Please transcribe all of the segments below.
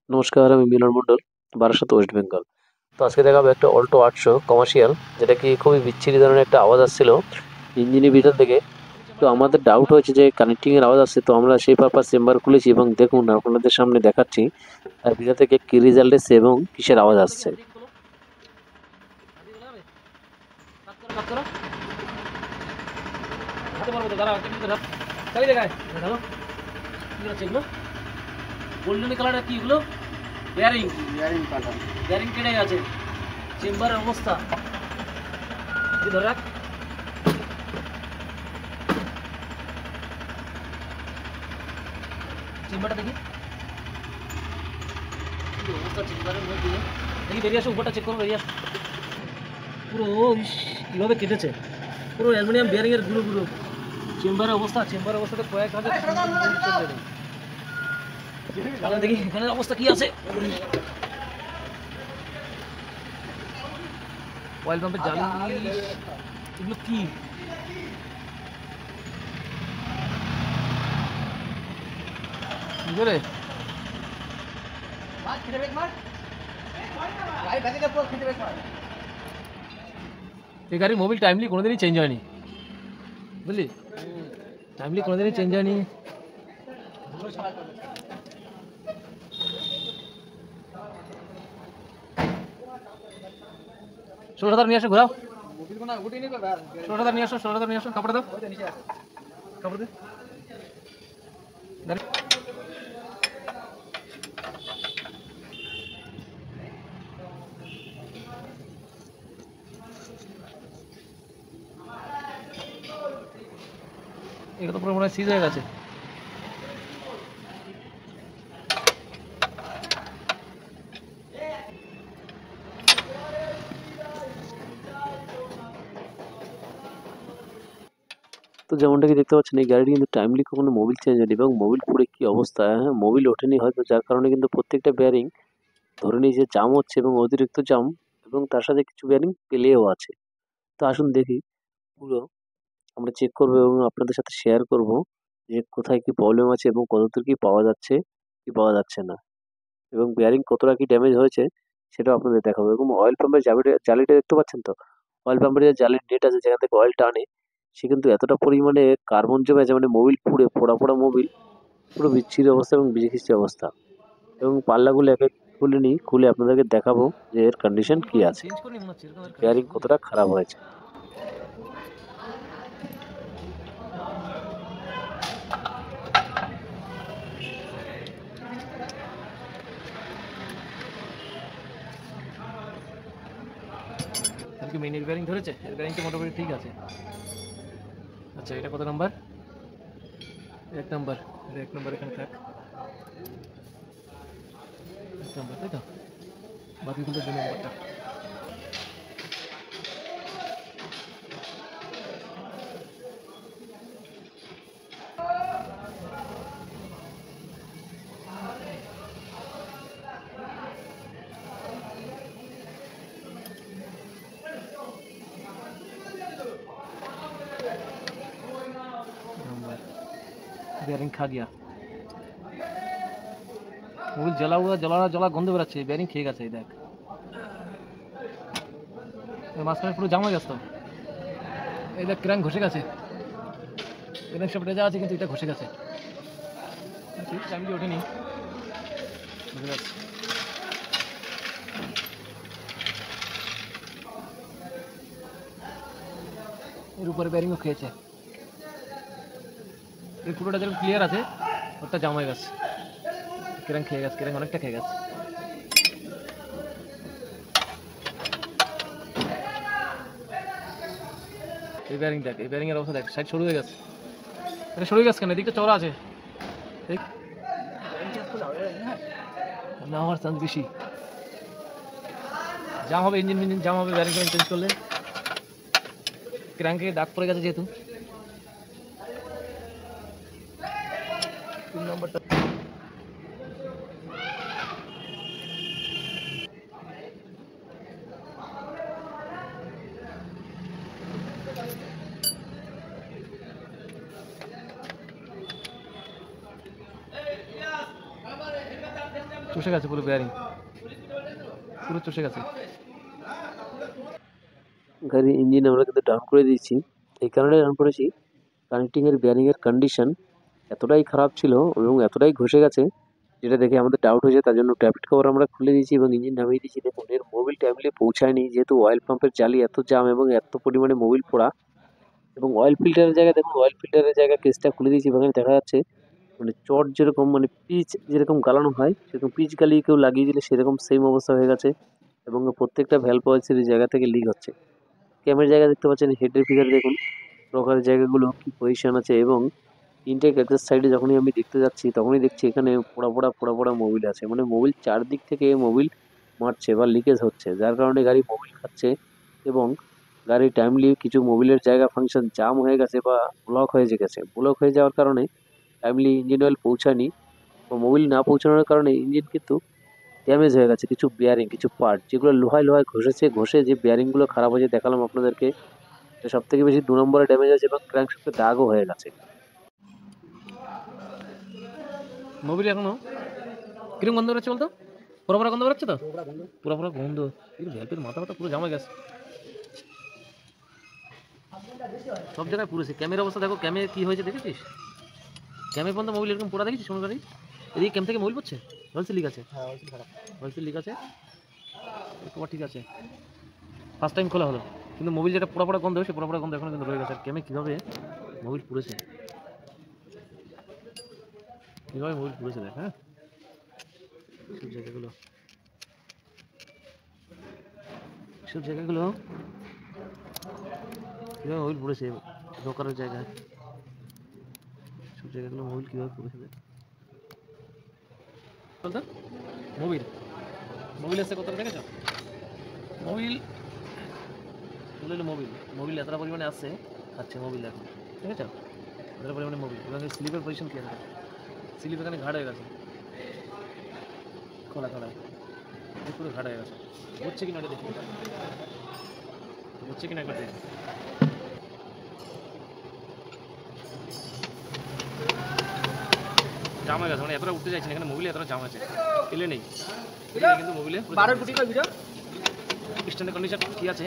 নমস্কার, আমি মিলন মণ্ডল, বারাসাত, ওয়েস্ট বেঙ্গল। তো আজকে দেখাবো একটা অল্টো 800 কমার্শিয়াল, যেটা কি খুবই বিচ্ছিরি ধরনের একটা আওয়াজ আসছিল ইঞ্জিনের ভিতর থেকে। তো আমাদের ডাউট হয়েছে যে কানেক্টিং এর আওয়াজ আসছে, তো আমরা সেই পারপাস চেম্বার খুলেছি এবং দেখুন আপনাদের সামনে দেখাচ্ছি ভিতর থেকে কি রেজাল্ট এসছে এবং কিসের আওয়াজ আসছে। গোল্ডেন কালারের কি এগুলো? বেয়ারিং। বেয়ারিং কেটে গেছে। চেম্বারের অবস্থা ধরে রাখ। চেম্বারটা দেখি কি অবস্থা চেম্বারের মধ্যে। দেখি বেরিয়ে আসো, উপরটা চেক করো, বেরিয়ে আসো। পুরো কীভাবে কেটেছে, পুরো অ্যালুমিনিয়াম বেয়ারিং এর গুঁড়ো গুঁড়ো। চেম্বারের অবস্থাতে কয়েক হাজার। দেখি এখানের অবস্থা কি আছে। অয়েল পাম্পের জালি, এগুলো কি? বুঝলে এই গাড়ির মোবিল টাইমলি কোনোদিনই চেঞ্জ হয়নি, বুঝলি? টাইমলি কোনোদিনই চেঞ্জ হয়নি। ষোলোটা নিয়ে আসো, ঘোরাও। ষোলোটা নিয়ে আসো, কাপড় দাও, কাপড় দে। এটা তো পুরো মনে হয় সিজ হয়ে গেছে। তো যেমনটাকে দেখতে পাচ্ছেন, এই গাড়িটি কিন্তু টাইমলি কখনো মোবিল চেঞ্জ হয়নি এবং মোবিল পুরে কি অবস্থা। হ্যাঁ, মোবিল ওঠেনি হয়তো, যার কারণে কিন্তু প্রত্যেকটা বেয়ারিং ধরে নিই যে জাম হচ্ছে এবং অতিরিক্ত জাম, এবং তার সাথে কিছু বেয়ারিং পেলেও আছে। তো আসুন দেখি, পুরো আমরা চেক করবো এবং আপনাদের সাথে শেয়ার করব যে কোথায় কি প্রবলেম আছে এবং কতদূর কি পাওয়া যাচ্ছে, কি পাওয়া যাচ্ছে না, এবং বেয়ারিং কতটা কি ড্যামেজ হয়েছে সেটাও আপনাদের দেখাবো। এবং অয়েল পাম্পের জালিটা দেখতে পাচ্ছেন তো? অয়েল পাম্পের যে জালির নেট আছে যেখান থেকে অয়েল টানে, সে কিন্তু এতটা পরিমাণে কার্বন জমে আছে, মানে মোবিল পুড়ে পোড়া পোড়া মোবিল, পুরো বিচ্ছিরি অবস্থা এবং বিচিকিচ্ছি অবস্থা। এবং পাল্লাগুলো এক এক খুলে নিই, খুলে আপনাদেরকে দেখাবো যে এর কন্ডিশন কি আছে, বেয়ারিং কতটা খারাপ হয়েছে। মেইন এর বেয়ারিং ধরেছে, এর বেয়ারিংটা মোটামুটি ঠিক আছে। আচ্ছা, এটা কত নাম্বার? 1 নাম্বার। 1 নাম্বার এখানে থাক, 1 নাম্বার, তাই তো? বাকিগুলো 2 নাম্বারটা। बेयरिंग खा गया, মোবিল জ্বালা উড়া জ্বলা গন্ধ বেরাচ্ছে, বেয়ারিং খেয়ে গেছে। দেখ মাঝখানে পুরো জাম হয়ে গেছে তো। এই দেখ ক্র্যাঙ্ক ঘষে গেছে, ক্র্যাঙ্ক সব রেজা আছে কিন্তু এটা ঘষে গেছে। চাবি ওঠেনি, বুঝে যাচ্ছে। এর উপরে বেয়ারিংও খেয়েছে। এই পুরোটা যেরকম ক্লিয়ার আছে, ওটা জাম হয়ে গেছে, ক্র্যাঙ্ক খেয়ে গেছে, ক্র্যাঙ্ক অনেকটা খেয়ে গেছে। এই বেয়ারিং দেখ, এই বেয়ারিং এর অবস্থা দেখ, সাইড সরু হয়ে গেছে। এটা সরে গেছে কেন? এদিকটা চওড়া আছে, দেখ না হওয়ার চান্স বেশি। জাম হবে, ইঞ্জিন জাম হবে বেয়ারিং চেঞ্জ করলে। ক্র্যাঙ্কে দাগ পড়ে গেছে যেহেতু। 3 নম্বরটা চষে গেছে পুরো বেয়ারিং, পুরো চষে গেছে। গাড়ির ইঞ্জিন আমরা কিন্তু ডাউন করে দিয়েছি। এই কারণে ডাউন করেছি, কানেক্টিংয়ের বেয়ারিংয়ের কন্ডিশন এতটাই খারাপ ছিল এবং এতটাই ঘষে গেছে, যেটা দেখে আমাদের ডাউট হয়েছে। তার জন্য ট্যাবলেট কভার আমরা খুলে দিয়েছি এবং ইঞ্জিন নামিয়ে দিয়েছি। দেখুন, এর মোবিল টাইমলি পৌঁছায়নি, যেহেতু অয়েল পাম্পের জালি এত জাম এবং এত পরিমাণে মোবিল পোড়া। এবং অয়েল ফিল্টারের জায়গায় দেখুন, অয়েল ফিল্টারের জায়গায় কেসটা খুলে দিয়েছি এবং দেখা যাচ্ছে মানে চট যেরকম মানে পিচ যেরকম গালানো হয় সেরকম পিচ গালিয়ে কেউ লাগিয়ে দিলে সেরকম সেম অবস্থা হয়ে গেছে এবং প্রত্যেকটা ভ্যালভ অয়েলসের জায়গা থেকে লিক হচ্ছে। ক্যামের জায়গা দেখতে পাচ্ছেন, হেডের ফিগারে দেখুন রকারের জায়গাগুলো কি পজিশন আছে এবং ইনটেক এক্সেস সাইডে যখনই আমি দেখতে যাচ্ছি তখনই দেখছি এখানে পোড়া পোড়া মোবিল আছে। মানে মোবিল চারদিক থেকে মোবিল মারছে বা লিকেজ হচ্ছে, যার কারণে গাড়ি মোবিল খাচ্ছে এবং গাড়ি টাইমলি কিছু মোবিলের জায়গা ফাংশন জাম হয়ে গেছে বা ব্লক হয়ে গেছে। ব্লক হয়ে যাওয়ার কারণে টাইমলি ইঞ্জিন অয়েল পৌঁছায়নি বা মোবিল না পৌঁছানোর কারণে ইঞ্জিন কিন্তু ড্যামেজ হয়ে গেছে। কিছু বেয়ারিং, কিছু পার্ট যেগুলো লোহায় লোহায় ঘষে যে বেয়ারিংগুলো খারাপ হয়েছে দেখালাম আপনাদেরকে, সব থেকে বেশি 2 নম্বরে ড্যামেজ আছে এবং ক্র্যাঙ্কশ্যাফটে দাগও হয়ে গেছে। মোবিল এখনো কিরকম গন্ধ বেরোচ্ছে বলতো? পুরো পুরো গন্ধ বেরোচ্ছে তো, পুরো পুরো গন্ধ। ভ্যালভের মাথা মাথা পুরো জামা গেছে, সব জায়গায় পুড়েছে। ক্যামের অবস্থা দেখো, ক্যামে কি হয়েছে দেখেছিস? ক্যামে পর্যন্ত মোবিল এরকম পোড়া দেখেছিস কোনো গাড়ি? এদিকে ক্যাম থেকে মোবিল পড়ছে, হোলসেল লিক আছে। হ্যাঁ হোলসেল খারাপ, হোলসেল লিক আছে। তোমার ঠিক আছে, ফার্স্ট টাইম খোলা হলো, কিন্তু মোবিল যেটা পোড়া পোড়া গন্ধ, সে পোড়া পোড়া গন্ধ এখনো কিন্তু রয়ে গেছে। ক্যামে কীভাবে মোবিল পুড়েছে, কীভাবে মোবিল পুড়েছে দেখ। হ্যাঁ, সব জায়গাগুলো, সব জায়গাগুলো কীভাবে মোবিল পুড়েছে, দোকানের জায়গায় সব জায়গাগুলো মোবিল কীভাবে পুড়েছে দেখ। বলতো মোবিল, মোবিল এসে কতটা দেখেছ? মোবিল তুলে মোবিল, মোবিল এতটা পরিমাণে আসছে, খাচ্ছে মোবিল এখন, ঠিক আছে? এতটা পরিমাণে মোবিল এবং স্লিপের পজিশন কী আছে, স্লিপ এখানে ঘাট হয়ে গেছে, খোলা খোলায় পুরো ঘাট হয়ে গেছে। হচ্ছে কিনা এটা দেখি, হচ্ছে কিনা একবার দেখি। জাম হয়ে গেছে, মানে এতটা উঠতে যাচ্ছে না, এখানে মোবিলে এতটা জাম আছে, এলে নেই কিন্তু মোবিলে স্ট্যান্ডের কন্ডিশন কী আছে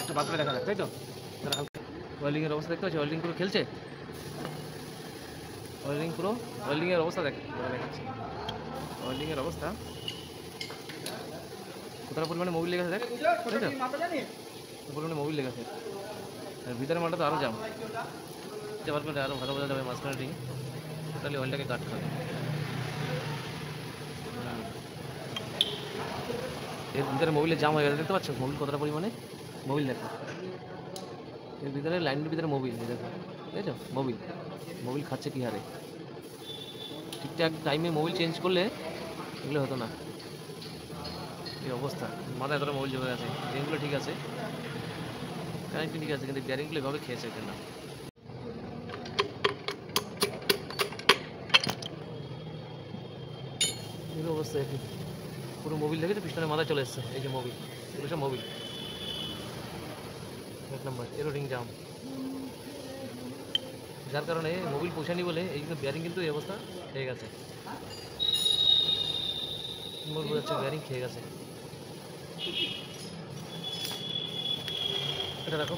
একটা বাদ করে দেখা যায়, তাই তো? তারা হালকা ওয়েল্ডিংয়ের অবস্থা দেখতে পাচ্ছি, ওয়েল্ডিং পুরো খেলছে, ওয়েল্ডিং পুরো, ওয়েল্ডিংয়ের অবস্থা দেখাচ্ছে, ওয়েল্ডিংয়ের অবস্থা কতটা পরিমাণে মোবিল লেগেছে দেখ, তাই তো? পরিমাণে মোবিল লেগেছে, আর ভিতরে মালটা তো আরও জাম, এবার করে আরও ভালো বোঝা যাবে মাঝখানে ঠিক, তাহলে অয়েলটাকে কাটতে হবে। এর ভিতরে মোবিলের জাম হয়ে গেছে, দেখতে পাচ্ছ মোবিল কতটা পরিমাণে মোবিল দেখো, এর ভিতরে লাইনের ভিতরে মোবিল দেখো, বুঝেছো? মোবিল, মোবিল খাচ্ছে কী হারে। ঠিকঠাক টাইমে মোবিল চেঞ্জ করলে এগুলো হতো না, এই অবস্থা। মাথায় এতটা মোবিল জমে গেছে, ব্যারিংগুলো ঠিক আছে, কানেক্টিং ঠিক আছে, কিন্তু ব্যারিংগুলো এভাবে খেয়েছে কেন? এই অবস্থা একই, পুরো মোবিল দেখেছে, পিছনে মাথায় চলে এসছে, এই যে মোবিল, এগুলো সব মোবিল। 1 নম্বর এরো রিং জাম, যার কারণে মোবিল পৌঁছানি বলে এই ব্যারিং কিন্তু এই অবস্থা হয়ে গেছে, বোঝা যাচ্ছে ব্যারিং খেয়ে গেছে। এটা রাখো,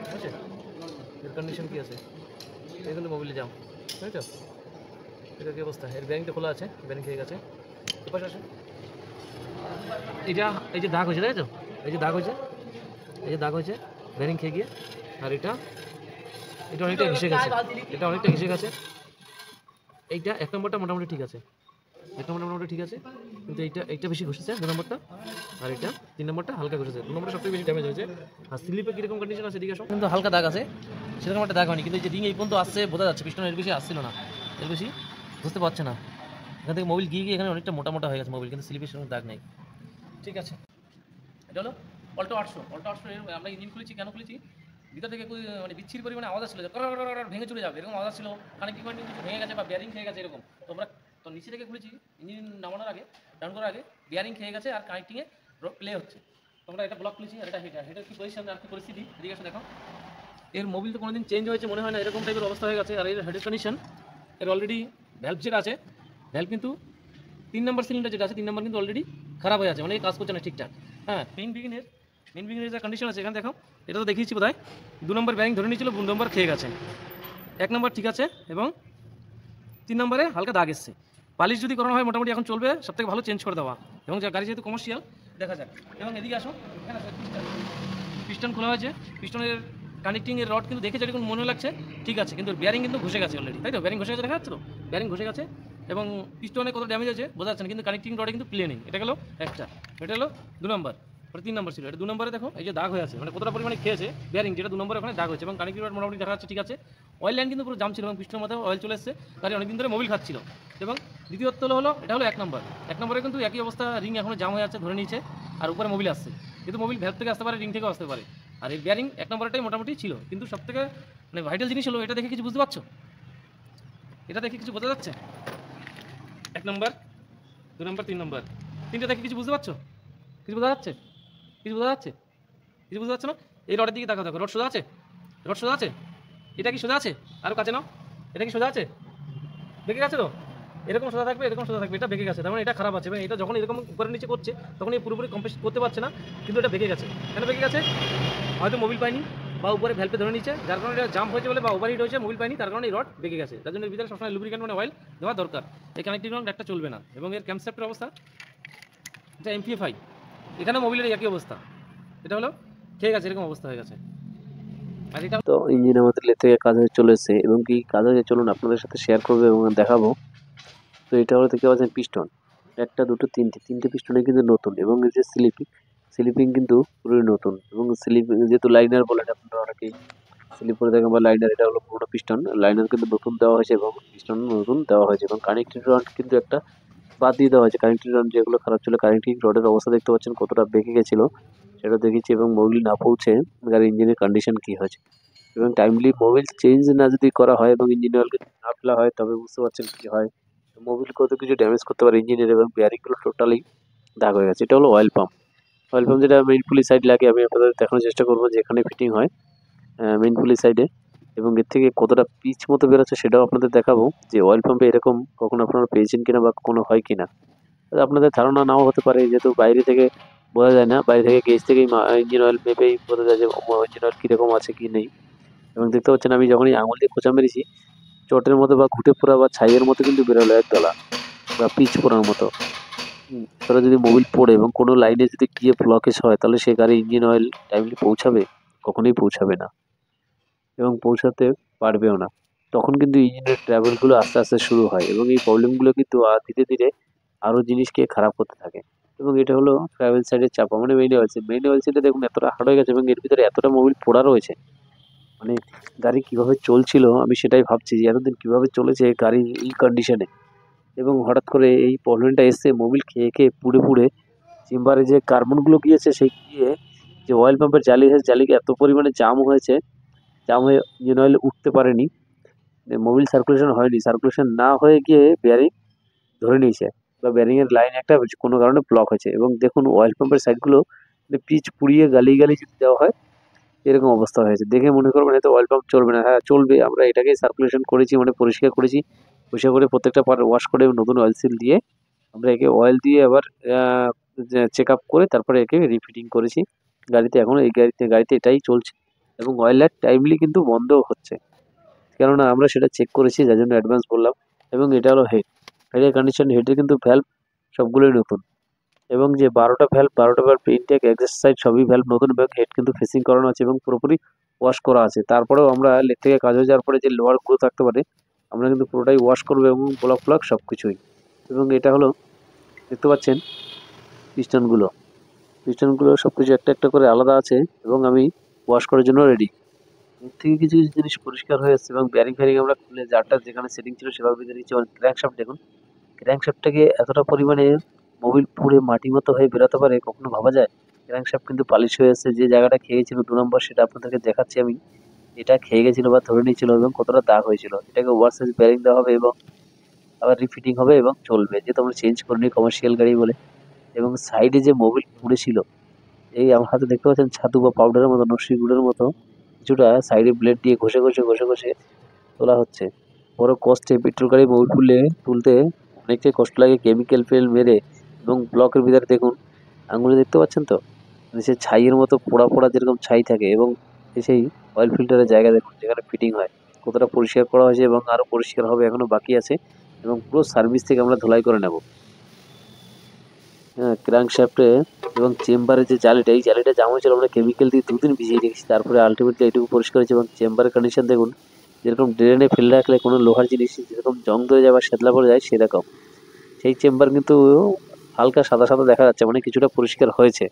ঠিক আছে? এর কন্ডিশন কী আছে, এই কিন্তু মোবিলে জাম, বুঝেছো? এটা কী অবস্থা, এর ব্যারিংটা খোলা আছে, ব্যারিং খেয়ে গেছে। এপাশে আসে, এটা এই যে দাগ হয়েছে দেখেছো, এই যে দাগ হয়েছে, এই যে দাগ হয়েছে ব্যারিং খেয়ে গিয়ে, আর এটা এটা অনেকটা ঘেসে গেছে, এটা অনেকটা ঘেসে গেছে। এইটা 1 নম্বরটা মোটামুটি ঠিক আছে, 1 নম্বরটা মোটামুটি ঠিক আছে, কিন্তু এইটা বেশি ঘষেছে 2 নম্বরটা, আর এটা 3 নম্বরটা হালকা ঘষেছে, 2 নম্বরটা সবথেকে বেশি ড্যামেজ হয়েছে। আর স্লিপে কীরকম কন্ডিশন আছে এদিকে সব কিন্তু হালকা দাগ আছে, সেরকম একটা দাগ হয়নি, কিন্তু এই যে রিং এই পর্যন্ত আসছে বোঝা যাচ্ছে, পিছনে এর বেশি আসছিল না, এর বেশি বুঝতে পারছে না। এখান থেকে মোবিল গিয়ে এখানে অনেকটা মোটা মোটা হয়ে গেছে মোবিল, কিন্তু স্লিপের সেরকম দাগ নেই, ঠিক আছে? এটা হলো অল্টো 800, অল্টো 800 এর আমরা ইঞ্জিন খুলেছি, কেন খুলেছি? ভিতর থেকে মানে বিচ্ছির পরিমাণে আওয়াজ আসছিল, যে ভেঙে চলে যাবে এরকম আওয়াজ ছিল, কানেক্টিং পয়েন্ট কিছু ভেঙে গেছে বা বেয়ারিং খেয়ে গেছে এরকম। তো আমরা তো নিচে থেকে খুলেছি, ইঞ্জিন নামানোর আগে, ডাউন করার আগে বেয়ারিং খেয়ে গেছে আর কানেক্টিংয়ে প্লে হচ্ছে। তো আমরা এটা ব্লক খুলেছি, আর এটা হেডার কি পজিশন আর কি পরিস্থিতি এদিকে এসে দেখো, এর মোবিল তো কোনোদিন চেঞ্জ হয়েছে মনে হয় না, এরকম টাইপের অবস্থা হয়ে গেছে। আর এর হেডের কন্ডিশন, এর অলরেডি ভ্যালভ যেটা আছে, ভ্যালভ কিন্তু 3 নম্বর সিলিন্ডার যেটা আছে 3 নম্বর কিন্তু অলরেডি খারাপ হয়ে আছে, মানে কাজ করছে না ঠিকঠাক। হ্যাঁ, মেইন বিগিনের যে কন্ডিশন আছে এখানে দেখো, এটা তো দেখিয়েছি বোধহয়। 2 নম্বর ব্যারিং ধরে নিয়েছিল, 2 নম্বর খেয়ে গেছে। 1 নম্বর ঠিক আছে এবং 3 নম্বরে হালকা দাগ এসছে। পালিশ যদি করানো হয় মোটামুটি এখন চলবে, সবথেকে ভালো চেঞ্জ করে দেওয়া। এবং গাড়ি যেহেতু কমার্শিয়াল, দেখা যাক। এবং এদিকে আসো, এখানে পিস্টন খোলা হয়েছে, পিস্টনের কানেক্টিং এর রড কিন্তু দেখে যেরকম মনে লাগছে ঠিক আছে, কিন্তু ব্যারিং কিন্তু ঘষে গেছে অলরেডি, তাই তো? ব্যারিং ঘষে গেছে, দেখা যাচ্ছে তো ব্যারিং ঘষে গেছে। এবং পিস্টনে কত ড্যামেজ আছে বোঝা যাচ্ছে না, কিন্তু কানেক্টিং রডে কিন্তু প্লেনিং। এটা গেলো একটা, এটা হলো 2 নম্বর, ওটা 3 নম্বর ছিল। এটা 2 নম্বরে দেখো এই যে দাগ হয়ে আছে, মানে কতটা পরিমাণে খেয়েছে ব্যারিং, যেটা 2 নম্বরে ওখানে দাগ হয়েছে। এবং কানেক্টিং রড মোটামুটি দেখা যাচ্ছে ঠিক আছে। অয়েল লাইন কিন্তু পুরো জাম ছিল এবং পিস্টনের মধ্যে অয়েল চলে এসেছে, গাড়ি অনেকদিন ধরে মোবিল খাচ্ছিল। এবং দ্বিতীয়ত হলো এটা হলো 1 নম্বর। 1 নম্বরে কিন্তু একই অবস্থা, রিং এখনো জাম হয়ে আছে, ধরে নিয়েছে। আর উপরে মোবিল আসছে, কিন্তু মোবিল ভ্যালভ থেকে আসতে পারে, রিং থেকেও আসতে পারে। আর এই ব্যারিং 1 নম্বরটাই মোটামুটি ছিল, কিন্তু সবথেকে মানে ভাইটাল জিনিস হলো এটা দেখে কিছু বুঝতে পারছো? এটা দেখে কিছু বোঝা যাচ্ছে? 1 নম্বর, 2 নম্বর, 3 নম্বর, 3টে দেখে কিছু বুঝতে পারছো? কিছু বোঝা যাচ্ছে? কিছু বোঝা যাচ্ছে? কিছু বুঝতে পারছো না? এই রডের দিকে তাকাও, দেখো রড সোজা আছে, রড সোজা আছে। এটা কি সোজা আছে? আরও কাছে নাও, এটা কি সোজা আছে? বেঁকে গেছে তো? এরকম সোজা থাকবে, এরকম সোজা থাকবে, এটা বেঁকে গেছে, তার মানে এটা খারাপ আছে। এবং এটা যখন এরকম উপরে নিচে করছে তখন এই পুরোপুরি কম্প্রেস করতে পারছে না, কিন্তু এটা বেঁকে গেছে। কেন বেঁকে গেছে? হয়তো মোবিল পায়নি, বা উপরে ভ্যালভে ধরে নিচ্ছে, যার কারণে এটা জাম্প হয়েছে বলে, বা ওভারহিট হয়েছে, মোবিল পায়নি, তার কারণে এই রড বেঁকে গেছে। তার জন্য এর ভিতরে সবসময় লুব্রিকেন্ট মানে অয়েল দেওয়া দরকার। এই কানেক্টিং রড একটা চলবে না। এবং এর ক্যামশ্যাফটের অবস্থা, এটা এমপিএফআই, এখানে মোবিলের একই অবস্থা। এটা হলো খেয়ে গেছে, এরকম অবস্থা হয়ে গেছে। আর এটা তো ইঞ্জিন আমাদের লেগ থেকে কাজ হয়ে চলেছে এবং কি কাজ হয়ে চলুন আপনাদের সাথে শেয়ার করবো এবং দেখাবো। তো এটা হলো দেখতে পাচ্ছেন পিস্টন, একটা দুটো তিনটে পিস্টনে কিন্তু নতুন। এবং এই যে স্লিপিং কিন্তু পুরোই নতুন। এবং স্লিপিং যেহেতু লাইনার বলে আপনারা অনেকেই স্লিপ করে থাকেন বা লাইনার, এটা হলো পুরোনো পিস্টন। লাইনার কিন্তু নতুন দেওয়া হয়েছে এবং পিস্টন নতুন দেওয়া হয়েছে। এবং কানেক্টিং রড কিন্তু একটা বাদ দিয়ে দেওয়া হয়েছে। কানেক্টিং রড যেগুলো খারাপ ছিল, কানেক্টিং রডের অবস্থা দেখতে পাচ্ছেন কতটা বেঁকে গেছিল সেটা দেখেছি। এবং মোবিল না পৌঁছে গাড়ির ইঞ্জিনের কন্ডিশন কি হয়েছে। এবং টাইমলি মোবিল চেঞ্জ না যদি করা হয় এবং ইঞ্জিন অয়েল না ফেলা হয় তবে বুঝতে পারছেন কি হয়। মোবিল কত কিছু ড্যামেজ করতে পারে ইঞ্জিনের, এবং বেয়ারিংগুলো টোটালি দাগ হয়ে গেছে। এটা হলো অয়েল পাম্প। অয়েল পাম্প যেটা মেইন পুলি সাইড লাগে, আমি আপনাদের দেখানোর চেষ্টা করবো যেখানে ফিটিং হয় মেইন পুলি সাইডে। এবং এর থেকে কতটা পিচ মতো বেরোচ্ছে সেটাও আপনাদের দেখাবো, যে অয়েল পাম্পে এরকম কখনো আপনারা পেয়েছেন কিনা বা কখনো হয় কিনা। আপনাদের ধারণা নাও হতে পারে, যেহেতু বাইরে থেকে বোঝা যায় না, বাইরে থেকে গেজ থেকেই ইঞ্জিন অয়েল মেপেই বোঝা যায় যে ইঞ্জিন অয়েল কীরকম আছে কি নেই। এবং দেখতে পাচ্ছেন আমি যখনই আঙুল দিয়ে খোঁচা মেরেছি, চটের মতো বা ঘুটে পোড়া বা ছাইয়ের মতো কিন্তু বেরোলো একদলা, বা পিচ পোড়ার মতো। এছাড়া যদি মোবিল পড়ে এবং কোনো লাইনে যদি গিয়ে ব্লকেজ হয়, তাহলে সে গাড়ি ইঞ্জিন অয়েল টাইমলি পৌঁছাবে? কখনোই পৌঁছাবে না, এবং পৌঁছাতে পারবেও না। তখন কিন্তু ইঞ্জিনের ট্রাভেলগুলো আস্তে আস্তে শুরু হয় এবং এই প্রবলেমগুলো কিন্তু ধীরে ধীরে আরও জিনিসকে খারাপ করতে থাকে। এবং এটা হলো ট্রাভেল সাইডের চাপা, মানে মেইন অয়েল সিলটা দেখুন এতটা হার্ড হয়ে গেছে এবং এর ভিতরে এতটা মোবিল পোড়া রয়েছে। মানে গাড়ি কিভাবে চলছিল আমি সেটাই ভাবছি, যে এতদিন কিভাবে চলেছে গাড়ি এই কন্ডিশনে। এবং হঠাৎ করে এই প্রবলেমটা এসছে মোবিল খেয়ে খেয়ে পুড়ে পুড়ে চেম্বারে যে কার্বনগুলো গিয়েছে, সেই গিয়ে যে অয়েল পাম্পের জালি এত পরিমাণে জাম হয়েছে, জাম হয়ে ইঞ্জিন অয়েল উঠতে পারেনি, মোবিল সার্কুলেশন হয়নি, সার্কুলেশন না হয়ে গিয়ে বেয়ারিং ধরে নিয়েছে, বা বেয়ারিং এর লাইন একটা কোনো কারণে ব্লক হয়েছে। এবং দেখুন অয়েল পাম্পের সাইডগুলো পিচ পুড়িয়ে গালি যদি দেওয়া হয় এরকম অবস্থা হয়েছে। দেখে মনে করবেন হয়তো অয়েল পাম্প চলবে না। হ্যাঁ চলবে, আমরা এটাকে সার্কুলেশন করেছি, মানে পরিষ্কার করেছি, পরিষ্কার করে প্রত্যেকটা পার্ট ওয়াশ করে নতুন অয়েল সিল দিয়ে আমরা একে অয়েল দিয়ে আবার চেক আপ করে তারপরে একে রিফিটিং করেছি গাড়িতে। এখন এই গাড়িতে এটাই চলছে এবং অয়েল লাইট টাইমলি কিন্তু বন্ধও হচ্ছে, কেননা আমরা সেটা চেক করেছি, যার জন্য অ্যাডভান্স বললাম। এবং এটা হলো হেডের কন্ডিশন, হেডের কিন্তু ভ্যালভ সবগুলোই নতুন। এবং যে 12টা ভ্যালভ ইনটেক এক্সস্ট সাইড সবই ভ্যালভ নতুন, এবং হেড কিন্তু ফেসিং করানো আছে এবং পুরোপুরি ওয়াশ করা আছে। তারপরেও আমরা লেগ থেকে কাজ হয়ে যাওয়ার পরে যে লোয়ার গুলো থাকতে পারে আমরা কিন্তু পুরোটাই ওয়াশ করবো, এবং ব্লক সব কিছুই। এবং এটা হলো দেখতে পাচ্ছেন পিস্টনগুলো, সব কিছু একটা একটা করে আলাদা আছে এবং আমি ওয়াশ করার জন্য রেডি। এর থেকে কিছু কিছু জিনিস পরিষ্কার হয়ে এসছে এবং ব্যারিং ফ্যারিং আমরা খুলে জারটা যেখানে সেটিং ছিল সেভাবে বেঁধে নিচ্ছি। এবং ক্র্যাঙ্কশাফট দেখুন, ক্র্যাঙ্কশাফটটাকে এতটা পরিমাণে মোবিল পুড়ে মাটি মতো হয়ে বেরোতে পারে কখনো ভাবা যায়? ক্র্যাঙ্কশাফট কিন্তু পালিশ হয়ে এসেছে, যে জায়গাটা খেয়েছিল 2 নম্বর সেটা আপনাদেরকে দেখাচ্ছি আমি। এটা খেয়ে গেছিল বা ধরে নিয়েছিল এবং কতটা দাগ হয়েছিল। এটাকে ওভারসাইজ ব্যারিং দেওয়া হবে এবং আবার রিফিটিং হবে এবং চলবে, যেহেতু আমরা চেঞ্জ করিনি কমার্শিয়াল গাড়ি বলে। এবং সাইডে যে মোবিল পুড়েছিল, এই আমার হাতে দেখতে পাচ্ছেন ছাতু বা পাউডারের মতো, নস্যি গুড়ের মতো কিছুটা সাইডে ব্লেড দিয়ে ঘষে তোলা হচ্ছে। বড় কষ্টে পেট্রোল গাড়ি মোবিল তুলতে অনেকটাই কষ্ট লাগে, কেমিক্যাল ফেল মেরে। এবং ব্লকের ভিতরে দেখুন আঙুলে দেখতে পাচ্ছেন তো, সে ছাইয়ের মতো পোড়া যেরকম ছাই থাকে। এবং সেই অয়েল ফিল্টারের জায়গা দেখুন যেখানে ফিটিং হয়, কতটা পরিষ্কার করা হয়েছে এবং আরো পরিষ্কার হবে, এখনো বাকি আছে। এবং পুরো সার্ভিস থেকে আমরা ধুলাই করে নেব। হ্যাঁ, ক্র্যাঙ্ক শ্যাফটে এবং চেম্বারে যে জালিটা, এই জালিটা জাম হয়েছিল, আমরা কেমিক্যাল দিয়ে 2 দিন ভিজিয়ে রেখেছি, তারপরে আলটিমেটলি এইটুকু পরিষ্কার হয়েছে। এবং চেম্বারের কন্ডিশন দেখুন, যেরকম ড্রেনে ফেলে রাখলে কোনো লোহার জিনিস যেরকম জং ধরে যায় বা শ্যাতলা পড়ে যায় সেরকম। সেই চেম্বার কিন্তু হালকা সাদা দেখা যাচ্ছে, মানে কিছুটা পরিষ্কার হয়েছে।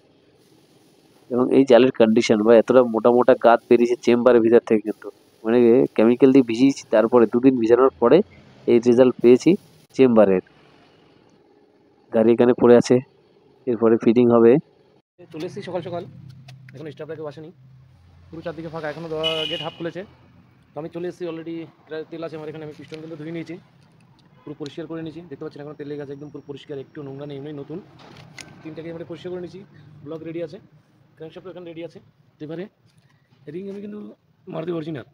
এবং এই জালের কন্ডিশন বা এতটা মোটা গাদ বেরিয়েছে চেম্বারের ভিতর থেকে, কিন্তু মানে কেমিক্যাল দিয়ে ভিজিয়েছি, তারপরে 2 দিন ভিজানোর পরে এই রেজাল্ট পেয়েছি চেম্বারের। গাড়ি এখানে পড়ে আছে, এরপরে ফিটিং হবে। চলে এসেছি সকাল সকাল, এখন স্টাফরা কেউ আসেনি, পুরো চারদিকে ফাঁকা, এখনও গেট হাফ খুলেছে। তো আমি চলে এসেছি, অলরেডি তেল আছে আমার এখানে, আমি পিস্টন কিন্তু ধুয়ে নিয়েছি, পুরো পরিষ্কার করে নিয়েছি। দেখতে পাচ্ছেন এখন তেল লেগে আছে, একদম পুরো পরিষ্কার, একটু নোংরা নেই, এমনি নতুন। 3টাকে এবারে পরিষ্কার করে নিয়েছি, ব্লক রেডি আছে, ক্র্যাঙ্কশ্যাফট এখানে রেডি আছে। এবারে রিং আমি কিন্তু মারুতি অরিজিনাল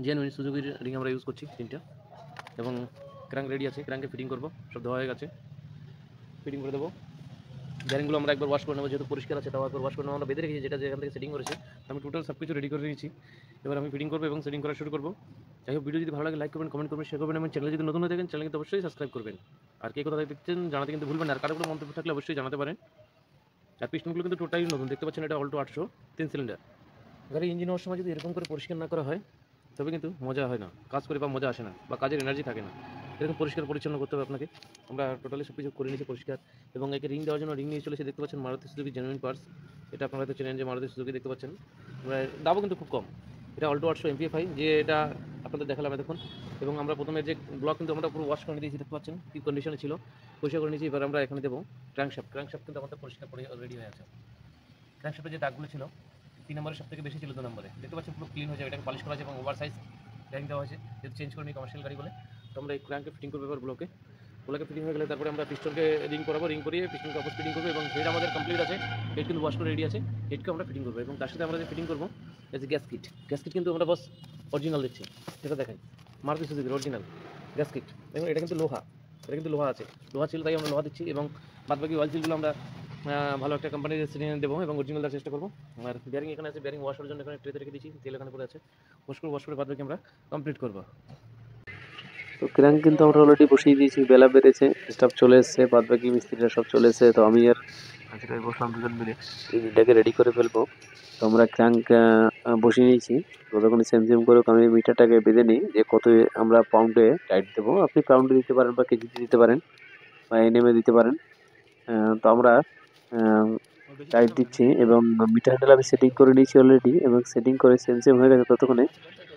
জেনুইন সুজুকির রিং আমরা ইউজ করছি 3টা। এবং ক্র্যাঙ্ক রেডি আছে, ক্র্যাঙ্কে ফিটিং করবো, সব ধোয়া হয়ে গেছে, ফিটিং করে দেবো। ব্যারিংগুলো আমরা একবার ওয়াশ করে নেবো, যেহেতু পরিষ্কার আছে তাও একবার ওয়াশ করে নেবো। আমরা বেঁধে রেখেছি, যেটা যেখান থেকে সেটিং করেছে, আমি টোটাল সব কিছু রেডি করে রেখেছি। এবার আমি ফিটিং করবো এবং সেটিং করা শুরু করবো। যাই হোক, ভিডিও যদি ভালো লাগে লাইক করবেন, কমেন্ট করবেন, শেয়ার করবেন, এবং চ্যানেলে যদি নতুন হয়ে থাকেন চ্যানেল কিন্তু অবশ্যই সাবস্ক্রাইব করবেন। আর কে কোথায় দেখছেন জানাতে কিন্তু ভুলবেন না, আর কারো কোনো মন্তব্য থাকলে অবশ্যই জানাতে পারেন। আর পিস্টনগুলো কিন্তু টোটালি নতুন, দেখতে পাচ্ছেন এটা অল্টো 800 3 সিলিন্ডার। গাড়ি ইঞ্জিন হওয়ার সময় যদি এরকম করে পরিষ্কার না করা হয় তবে কিন্তু মজা হয় না, কাজ করে বা মজা আসে না, বা কাজের এনার্জি থাকে না। এরকম পরিষ্কার পরিচ্ছন্ন করতে হবে আপনাকে। আমরা টোটালি সব কিছু করে নিয়েছি পরিষ্কার। এবং একে রিং দেওয়ার জন্য রিং নিয়ে চলেছে, দেখতে পাচ্ছেন মারুতি সুজুকি জেনুইন পার্টস। এটা আপনারা হয়তো চেনেন যে মারুতি সুজুকি, দেখতে পাচ্ছেন দামও কিন্তু খুব কম। এটা অল্টো 800 MPFI, যে এটা আপনাদের দেখালাম দেখুন। এবং আমরা প্রথমে যে ব্লক কিন্তু আমরা পুরো ওয়াশ করে দিয়েছি, দেখতে পাচ্ছেন কী কন্ডিশনে ছিল, পরিষ্কার করে নিয়েছি। এবার আমরা এখানে দেবো ক্র্যাঙ্কশ্যাফট কিন্তু আমাদের পরিষ্কার করে রেডি হয়ে আছে। ক্র্যাঙ্কশ্যাফটের যে দাগগুলো ছিল 3 নম্বরে সব থেকে বেশি ছিল, 2 নম্বরে, দেখতে পাচ্ছেন পুরো ক্লিন হয়েছে, এটাকে পলিশ করা আছে এবং ওভার সাইজ ব্যারিং দেওয়া হয়েছে, যেহেতু চেঞ্জ করে নিই কমার্শিয়াল গাড়ি বলে। তো আমরা এই ক্র্যাঙ্কে ফিটিং করবো এবার ব্লকে ফিটিং হয়ে গেলে তারপরে আমরা পিস্টনকে রিং করাবো, রিং করিয়ে পিস্টনকে অপোজ ফিটিং করবো। এবং হেড আমাদের কমপ্লিট আছে, হেড কিন্তু ওয়াশ করে রেডি আছে, হেডকে আমরা ফিটিং করবো। এবং তার সাথে আমরা যে ফিটিং করবো এই যে গ্যাস কিট কিন্তু আমরা বস অরিজিনাল দিচ্ছি, সেটা দেখাই, মারুতি সুজুকির অরিজিনাল গ্যাস কিট। এবং এটা কিন্তু লোহা, আছে, লোহা ছিল তাই আমরা লোহা দিচ্ছি। এবং বাদবাকি অয়েল সিলগুলো আমরা ভালো একটা কোম্পানির সিলিং দেবো এবং অরিজিনাল দেওয়ার চেষ্টা করবো। আর ব্যারিং এখানে আছে, ব্যারিং ওয়াশ করার জন্য এখানে ট্রেতে রেখে দিচ্ছি, তেল এখানে পড়ে আছে, ওয়াশ করে বাদবাকি আমরা কমপ্লিট করবো। তো ক্র্যাঙ্ক কিন্তু আমরা অলরেডি বসিয়ে দিয়েছি, বেলা বেড়েছে, স্টাফ চলে এসছে, বাদ বাকি মিস্ত্রিরা সব চলে এসছে। তো আমি আর হাজিরাই বসলাম, 2জন মিলে ইঞ্জিনটাকে রেডি করে ফেলবো। তো আমরা ক্র্যাঙ্ক বসিয়ে নিয়েছি, ততক্ষণে সেম করে আমি মিটারটাকে বেঁধে নিই যে কত আমরা পাউন্ডে টাইট দেবো। আপনি পাউন্ডে দিতে পারেন বা কেজিতে দিতে পারেন বা এনএমে দিতে পারেন। তো আমরা টাইট দিচ্ছি এবং মিটার হ্যান্ডেল আমি সেটিং করে নিয়েছি অলরেডি, এবং সেটিং করে সেম হয়ে গেছে ততক্ষণে।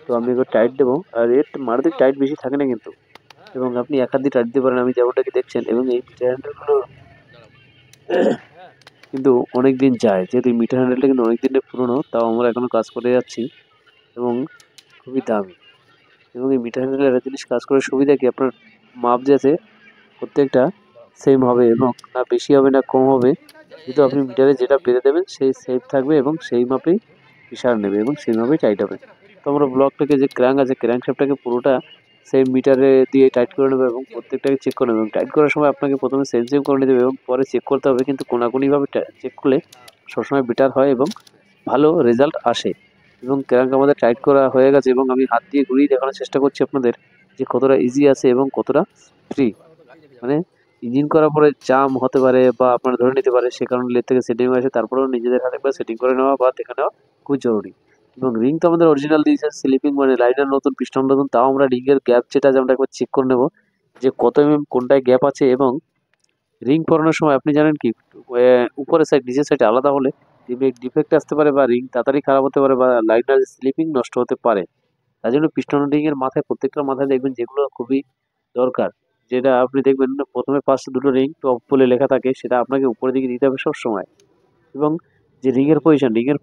তো আমি একবার টাইট দেবো, আর এর মারুতির টাইট বেশি থাকে না কিন্তু, এবং আপনি এক হাত দিয়ে টাইট দিতে পারেন, আমি যেমনটাকে দেখছেন। এবং এই মিটার হ্যান্ডেলগুলো কিন্তু অনেক দিন যায়, যেহেতু এই মিটার হ্যান্ডেলটা কিন্তু অনেক দিনের পুরনো, তাও আমরা এখনো কাজ করে যাচ্ছি এবং খুবই দামি। এবং এই মিটার হ্যান্ডেলের একটা জিনিস কাজ করে সুবিধা কি, আপনার মাপ যে আছে প্রত্যেকটা সেম হবে, এবং না বেশি হবে না কম হবে। কিন্তু আপনি মিটারে যেটা বেঁধে দেবেন সেই সেফ থাকবে এবং সেই মাপেই প্রেশার নেবে এবং সেই মাপেই টাইট হবে। তো আমরা ব্লকটাকে যে ক্র্যাঙ্ক আছে, ক্র্যাঙ্ক শ্যাফটটাকে পুরোটা সেই মিটারে দিয়ে টাইট করে নেবে এবং প্রত্যেকটাকে চেক করে নেবে। এবং টাইট করার সময় আপনাকে প্রথমে সেম করে নিতে হবে এবং পরে চেক করতে হবে, কিন্তু কোনাকুনিভাবে চেক করলে সবসময় বেটার হয় এবং ভালো রেজাল্ট আসে। এবং ক্র্যাঙ্ক আমাদের টাইট করা হয়ে গেছে, এবং আমি হাত দিয়ে ঘুরিয়ে দেখানোর চেষ্টা করছি আপনাদের যে কতটা ইজি আছে এবং কতটা ফ্রি। মানে ইঞ্জিন করার পরে জাম হতে পারে বা আপনারা ধরে নিতে পারে, সে কারণে লেট থেকে সেটিং হয়েছে, তারপরেও নিজেদের হাতে একবার সেটিং করে নেওয়া বা দেখে নেওয়া খুব জরুরি। এবং রিং তো আমাদের অরিজিনাল দিয়েছে, স্লিপিং মানে লাইনার নতুন, পিস্টন নতুন, তাও আমরা রিংয়ের গ্যাপ যেটা আছে আমরা একবার চেক করে নেবো যে কত কোনটায় গ্যাপ আছে। এবং রিং পরানোর সময় আপনি জানেন কি, উপরের সাইড নিচের সাইড আলাদা হলে ডিফেক্ট আসতে পারে বা রিং তাড়াতাড়ি খারাপ হতে পারে বা লাইনার স্লিপিং নষ্ট হতে পারে। তাই জন্য পিস্টন রিং এর মাথায়, প্রত্যেকটা মাথায় দেখবেন যেগুলো খুবই দরকার, যেটা আপনি দেখবেন প্রথমে ফার্স্ট দুটো রিং টপ বলে লেখা থাকে, সেটা আপনাকে উপরের দিকে দিতে হবে সবসময়। এবং যে রিং এর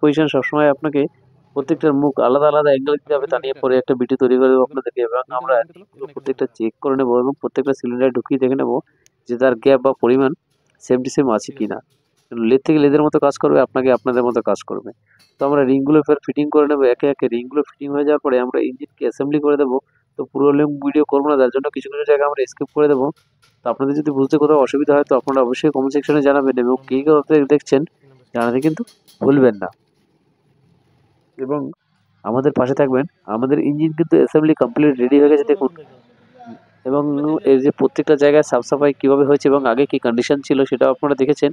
পজিশন সবসময় আপনাকে প্রত্যেকটার মুখ আলাদা অ্যাঙ্গেল দিতে হবে, তা নিয়ে পরে একটা ভিডিও তৈরি করে দেবো আপনাদেরকে। এবং আমরা রিংগুলো প্রত্যেকটা চেক করে নেবো এবং প্রত্যেকটা সিলিন্ডার ঢুকিয়ে দেখে নেবো যে তার গ্যাপ বা পরিমাণ সেম টু সেম আছে কিনা। লেদ থেকে লেদের মতো কাজ করবে, আপনাকে আপনাদের মতো কাজ করবে। তো আমরা রিংগুলো ফের ফিটিং করে নেবো একে একে। রিংগুলো ফিটিং হয়ে যাওয়ার পরে আমরা ইঞ্জিনকে অ্যাসেম্বলি করে দেবো। তো পুরো লং ভিডিও করবো না, যার জন্য কিছু কিছু জায়গা আমরা স্কিপ করে দেবো। তো আপনাদের যদি বুঝতে কোথাও অসুবিধা হয় তো আপনারা অবশ্যই কমেন্ট সেকশনে জানাবেন, এবং কে কে দেখছেন জানাতে কিন্তু ভুলবেন না, এবং আমাদের পাশে থাকবেন। আমাদের ইঞ্জিন কিন্তু অ্যাসেম্বলি কমপ্লিট রেডি হয়ে গেছে দেখুন, এবং এর যে প্রত্যেকটা জায়গায় সাফ সাফাই কীভাবে হয়েছে এবং আগে কি কন্ডিশন ছিল সেটাও আপনারা দেখেছেন।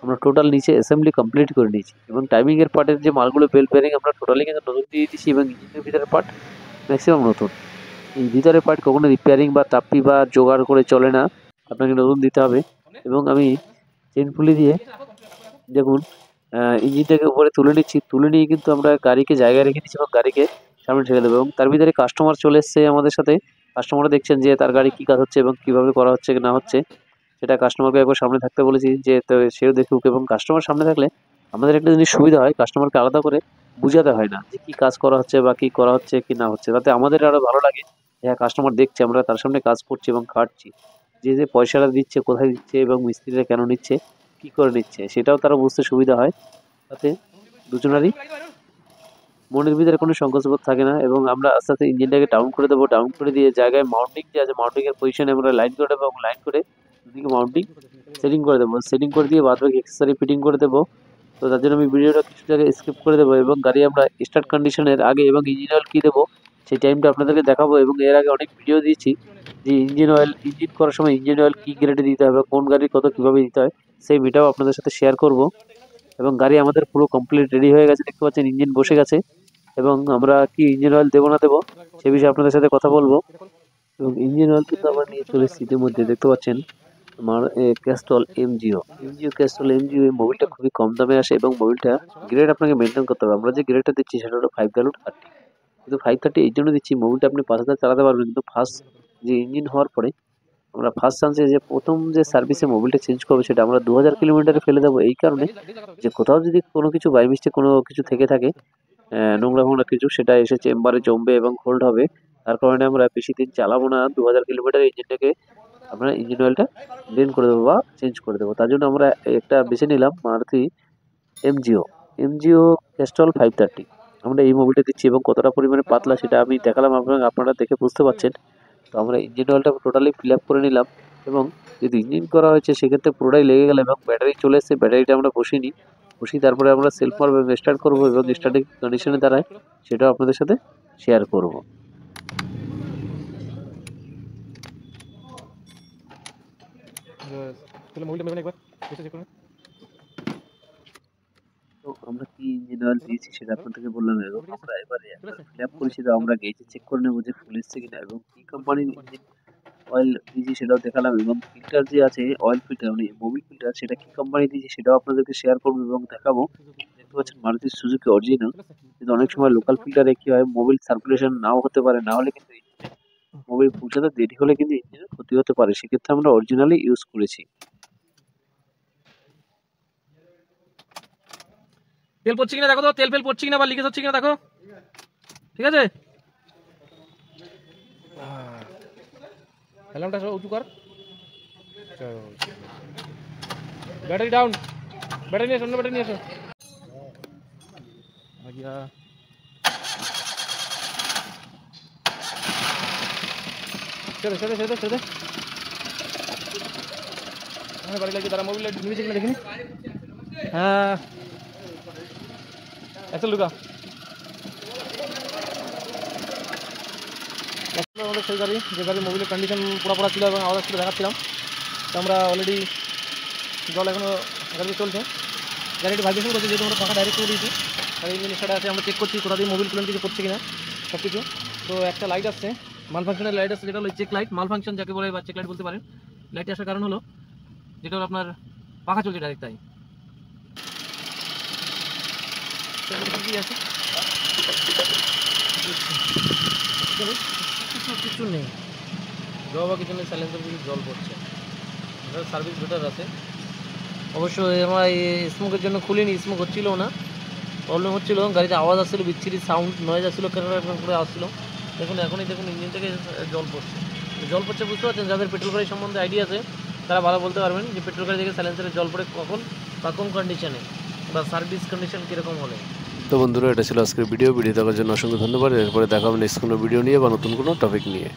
আমরা টোটাল নিচে অ্যাসেম্বলি কমপ্লিট করে নিয়েছি, এবং টাইমিং এর পার্টের যে মালগুলো বেল্ট বেয়ারিং আমরা টোটালি কিন্তু নতুন দিয়ে দিয়েছি, এবং ইঞ্জিনের ভিতরের পার্ট ম্যাক্সিমাম নতুন। এই ভিতরের পার্ট কখনো রিপেয়ারিং বা তাপ্পি বা জোগাড় করে চলে না, আপনাকে নতুন দিতে হবে। এবং আমি চেন পুলি দিয়ে দেখুন ইঞ্জিনটাকে উপরে তুলে নিচ্ছি, তুলে নিয়ে কিন্তু আমরা গাড়িকে জায়গায় রেখে দিচ্ছি এবং গাড়িকে সামনে ঠেলে দেবো। এবং তার ভিতরে কাস্টমার চলে এসছে আমাদের সাথে। কাস্টমাররা দেখছেন যে তার গাড়ি কী কাজ হচ্ছে এবং কীভাবে করা হচ্ছে কি না হচ্ছে, সেটা কাস্টমারকে একবার সামনে থাকতে বলেছি যে তো সেও দেখুক। এবং কাস্টমার সামনে থাকলে আমাদের একটা জিনিস সুবিধা হয়, কাস্টমারকে আলাদা করে বুঝাতে হয় না যে কী কাজ করা হচ্ছে বা কী করা হচ্ছে কি না হচ্ছে, তাতে আমাদের আরও ভালো লাগে। হ্যাঁ, কাস্টমার দেখছে আমরা তার সামনে কাজ করছি এবং খাটছি, যে যে পয়সাটা দিচ্ছে কোথায় দিচ্ছে এবং মিস্ত্রিরা কেন নিচ্ছে, কী করে নিচ্ছে, সেটাও তারা বুঝতে সুবিধা হয়। তাতে দুজনারই মনের ভিতরে কোনো সংকোচবোধ থাকে না। এবং আমরা আস্তে আস্তে ইঞ্জিনটাকে ডাউন করে দেবো, ডাউন করে দিয়ে জায়গায় মাউন্টিং যে আছে মাউন্টিংয়ের পজিশনে আমরা লাইন করে দেবো, এবং লাইন করে দুদিকে মাউন্টিং সেটিং করে দেবো। সেটিং করে দিয়ে বাদবাকি এক্সেসরি ফিটিং করে দেবো। তো তার জন্য আমি ভিডিওটা কিছু জায়গায় স্কিপ করে দেবো, এবং গাড়ি আমরা স্টার্ট কন্ডিশনের আগে এবং ইঞ্জিন অয়েল কী দেবো সেই টাইমটা আপনাদেরকে দেখাবো। এবং এর আগে অনেক ভিডিও দিয়েছি যে ইঞ্জিন করার সময় ইঞ্জিন অয়েল কী গ্রেডে দিতে হবে, কোন গাড়ির কত কীভাবে দিতে হয়, সেই ভিডিও আপনাদের সাথে শেয়ার করব। এবং গাড়ি আমাদের পুরো কমপ্লিট রেডি হয়ে গেছে, দেখতে পাচ্ছেন ইঞ্জিন বসে গেছে। এবং আমরা কি ইঞ্জিন অয়েল দেবো না দেবো সে বিষয়ে আপনাদের সাথে কথা বলবো। এবং ইঞ্জিন অয়েল কিন্তু আমরা নিয়ে চলে এসেছি ইতিমধ্যে, দেখতে পাচ্ছেন আমার ক্যাস্ট্রল এমজিও ক্যাস্ট্রল এমজিও এই মোবিলটা খুবই কম দামে আসে, এবং মোবিলটা গ্রেড আপনাকে মেনটেন করতে হবে। আমরা যে গ্রেডটা দিচ্ছি সেটা হলো 530, কিন্তু 530 এই জন্য দিচ্ছি মোবিলটা আপনি 5,000 চালাতে পারবেন, কিন্তু ফার্স্ট যে ইঞ্জিন হওয়ার পরে আমরা ফার্স্ট চান্সে যে প্রথম যে সার্ভিসে মোবিলটা চেঞ্জ করবো সেটা আমরা 2000 কিলোমিটারে ফেলে দেবো, এই কারণে যে কোথাও যদি কোনো কিছু বাই মিস্টেক কোনো কিছু থেকে থাকে নোংরা ফোংরা কিছু, সেটা এসে চেম্বারে জমবে এবং হোল্ড হবে। তার কারণে আমরা বেশি দিন চালাবো না, 2000 কিলোমিটার ইঞ্জিনটাকে আমরা ইঞ্জিন অয়েলটা ড্রেন করে দেবো বা চেঞ্জ করে দেবো। তার জন্য আমরা একটা বেছে নিলাম মারুতি এমজিও ক্যাস্ট্রল 530। আমরা এই মোবিলটা দিচ্ছি, এবং কতটা পরিমাণে পাতলা সেটা আমি দেখালাম, আপনারা দেখে বুঝতে পারছেন। তো আমরা ইঞ্জিন অয়েলটা টোটালি ফিল আপ করে নিলাম, এবং যদি ইঞ্জিন করা হয়েছে সেক্ষেত্রে পুরোটাই লেগে গেল, এবং ব্যাটারি চলে এসেছে, ব্যাটারিটা আমরা বসিয়ে তারপরে আমরা সেলফ মারবো এবং স্টার্ট করবো, এবং স্টার্টিং কন্ডিশনে দাঁড়ায় সেটাও আপনাদের সাথে শেয়ার করব। তো আমরা কি ইঞ্জিন অয়েল দিয়েছি সেটা আপনাদেরকে বললাম, এবং আমরা এবারে একবার ফিল আপ করেছি, তো আমরা গেজে চেক করে নেবো যে ফুল এসছে কিনা, এবং কি কোম্পানির ইঞ্জিন অয়েল দিয়েছি সেটাও দেখালাম। এবং ফিল্টার যে আছে অয়েল ফিল্টার মানে মোবিল ফিল্টার, সেটা কি কোম্পানি দিয়েছি সেটাও আপনাদেরকে শেয়ার করবো এবং দেখাবো। দেখতে পাচ্ছেন মারুতি সুজুকি অরিজিনাল, কিন্তু অনেক সময় লোকাল ফিল্টারে কি হয় মোবিল সার্কুলেশন নাও হতে পারে, না হলে কিন্তু মোবিল পৌঁছাতে দেরি হলে কিন্তু ইঞ্জিনের ক্ষতি হতে পারে, সেক্ষেত্রে আমরা অরিজিনালি ইউজ করেছি। তেল পড়ছে কিনা দেখো তো, তেল ফেল পড়ছে কিনা বা লিকেজ হচ্ছে কিনা দেখো, ঠিক আছে? অ্যালার্মটা সব উঁচু কর, ব্যাটারি ডাউন, ব্যাটারি নিয়ে এসো, অন্য ব্যাটারি নিয়ে এসো। ছেড়ে ছেড়ে ছেড়ে ছেড়ে বাড়ি লাগিয়ে তারা মোবিল নিয়েছে কিনা দেখিনি। হ্যাঁ আচ্ছা লুকা আমাদের সেই গাড়ি, যে গাড়ির মোবিলের কন্ডিশন পুরোপুরা ছিল এবং আওয়াজ ছিল দেখাচ্ছিলাম। তো আমরা অলরেডি জল এখনও গাড়িতে চলছে, গাড়িটি ভাইব্রেশন করছে, যেহেতু আমরা পাখা ডাইরেক্ট করে দিয়েছি। গাড়ি ইঞ্জিন স্টার্ট আছে, আমরা চেক করছি কোথা দিয়ে মোবিল কুলেন্ট কিছু করছে কিনা সব কিছু। তো একটা লাইট আসছে, মাল ফাংশনের লাইট আসছে, যেটা হলো চেক লাইট, মাল ফাংশন যাকে বলে বা চেক লাইট বলতে পারেন। লাইটটি আসার কারণ হলো যেটা হলো আপনার পাখা চলছে ডাইরেক্ট, তাই আছে কিছু নেই, জল বা কিছু নেই, সাইলেন্সার কিছু জল পড়ছে, সার্ভিস বেটার আছে। অবশ্যই আমরা এই স্মোকের জন্য খুলিনি, স্মোক হচ্ছিলো না, প্রবলেম হচ্ছিলো, গাড়িতে আওয়াজ আসছিলো, বিচ্ছিরি সাউন্ড নয়েজ আসছিলো, কেন করে আসছিলো। দেখুন এখনই দেখুন ইঞ্জিন থেকে জল পড়ছে, বুঝতে পারছেন? যাদের পেট্রোল গাড়ি সম্বন্ধে আইডিয়া আছে তারা ভালো বলতে পারবেন যে পেট্রোল গাড়ি থেকে সাইলেন্সারের জল পড়ে কখন বা কোন কন্ডিশনে বা সার্ভিস কন্ডিশন কীরকম হলে। তো বন্ধুরা, এটা ছিল আজকের ভিডিও দেখার জন্য অসংখ্য ধন্যবাদ। এরপরে দেখা হবে নেক্সট কোনো ভিডিও নিয়ে বা নতুন কোনো টপিক নিয়ে।